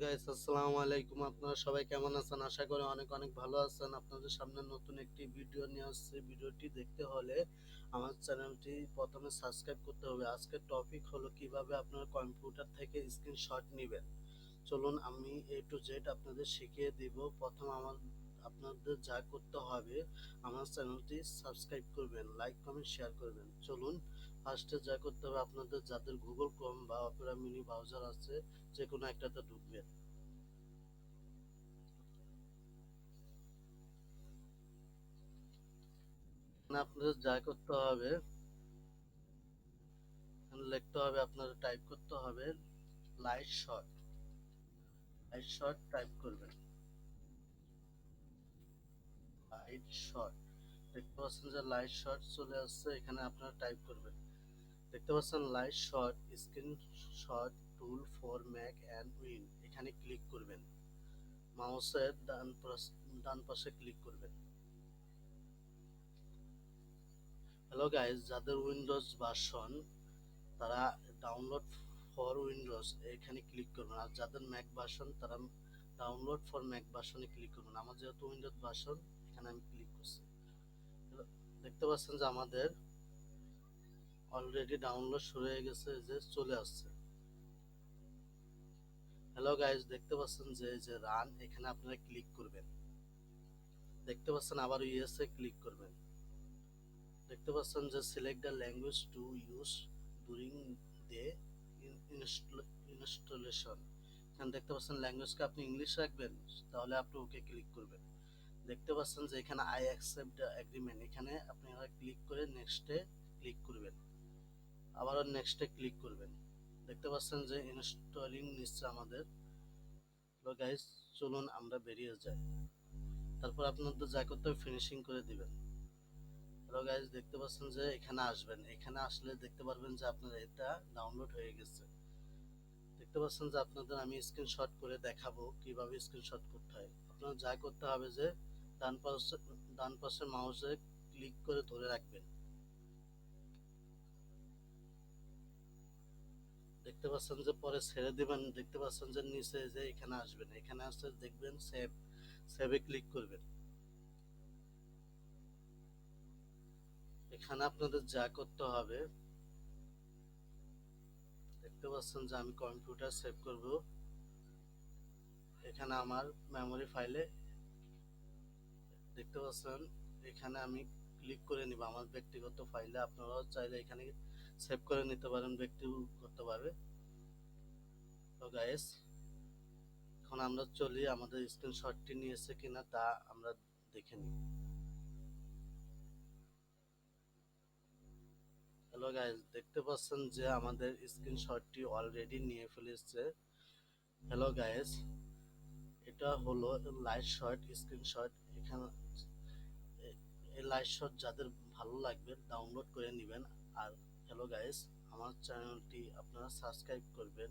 Guys, আসসালামু আলাইকুম। আপনারা সবাই কেমন আছেন? আশা করি অনেক অনেক ভালো আছেন। আপনাদের সামনে নতুন একটি ভিডিও নিয়ে আসছি। ভিডিওটি দেখতে হলে আমার চ্যানেলটি প্রথমে সাবস্ক্রাইব করতে হবে। আজকের টপিক হলো কিভাবে আপনার কম্পিউটার থেকে স্ক্রিনশট নেবেন। চলুন আমি এ টু জেড আপনাদের শিখিয়ে দিব। প্রথম আপনাদের যা করতে হবে, আমার চ্যানেলটি সাবস্ক্রাইব করবেন, লাইক কমেন্ট শেয়ার করবেন। চলুন ফার্স্টে যা করতে হবে, আপনাদের যাদের গুগল ক্রোম বা অপেরা মিনি ব্রাউজার আছে, যে কোনো একটাতে ঢুকবেন। আপনাদের যা করতে হবে, লিখতে হবে, আপনাদের টাইপ করতে হবে light shot. Light shot type করবেন, লাইট শট। দেখতে পাচ্ছেন যে লাইট শট চলে আসছে, এখানে আপনারা টাইপ করবেন। দেখতে পাচ্ছেন light shot screen shot tool for Mac and win, এখানে ক্লিক করবেন। মাউসের ডান পাশে ক্লিক করবেন। হ্যালো গাইস, যাদের উইন্ডোজ ভার্সন তারা ডাউনলোড ফর উইন্ডোজ এখানে ক্লিক করবেন, আর যাদের ম্যাক ভার্সন তারা ডাউনলোড ফর ম্যাক ভার্সনে ক্লিক করবেন। আমার যেহেতু উইন্ডোজ ভার্সন, এখানে আমি ক্লিক করছি। দেখতে পাচ্ছেন যে আমাদের অলরেডি ডাউনলোড শুরু হয়ে গেছে, যে চলে আসছে। হ্যালো গাইস, দেখতে পাচ্ছেন যে রান, এখানে আপনারা ক্লিক করবেন। দেখতে পাচ্ছেন আবার ইউএসএ ক্লিক করবেন। দেখতে পাচ্ছেন যে select the language to use during the installation. এখানে দেখতে পাচ্ছেন ল্যাঙ্গুয়েজকে আপনি ইংলিশ রাখবেন, তাহলে আপনি ওকে ক্লিক করবেন। দেখতে পাচ্ছেন যে এখানে আই অ্যাকসেপ্ট দ্য এগ্রিমেন্ট, এখানে আপনি ক্লিক করে নেক্সটে ক্লিক করবেন, আবারও নেক্সটে ক্লিক করবেন। দেখতে পাচ্ছেন যে ইনস্টলিং নিচ্ছে আমাদের। তো গাইস, চলুন আমরা বেরিয়ে যাই। তারপর আপনাদের যা করতে হবে ফিনিশিং করে দিবেন। হ্যালো গাইস, দেখতে পাচ্ছেন যে এখানে আসবেন। এখানে আসলে দেখতে পারবেন যে আপনার এটা ডাউনলোড হয়ে গেছে। দেখতে পাচ্ছেন যে আপনাদের আমি স্ক্রিনশট করে দেখাবো কিভাবে স্ক্রিনশট করতে হয়। আপনার যা করতে হবে যে ডান পাশে মাউসে ক্লিক করে ধরে রাখবেন। দেখতে পাচ্ছেন যে পরে ছেড়ে দিবেন। দেখতে পাচ্ছেন যে নিচে যে এখানে আসবেন, এখানে আসলে দেখবেন সেভ, সেভে ক্লিক করবেন। এখানে আপনাদের যা করতে হবে, দেখতে পাচ্ছেন যে আমি কম্পিউটার সেভ করব। এখানে আমার মেমোরি ফাইলে দেখতে পাচ্ছেন, এখানে আমি ক্লিক করে নিব আমার ব্যক্তিগত ফাইলে। আপনারাও চাইলে এখানে সেভ করে নিতে পারেন ব্যক্তিগতভাবে। তো গাইস, এখন আমরা চলি আমাদের স্ক্রিনশটটি নিয়েছে কিনা তা আমরা দেখে নিই। হ্যালো গাইস, দেখতে পাচ্ছেন যে আমাদের স্ক্রিনশটটি অলরেডি নিয়ে ফেলেছে। হ্যালো গাইস, এটা হলো লাইট শট স্ক্রিনশট। এখানে এই লাইট শট যাদের ভালো লাগবে ডাউনলোড করে নেবেন। আর হ্যালো গাইস, আমার চ্যানেলটি আপনারা সাবস্ক্রাইব করবেন,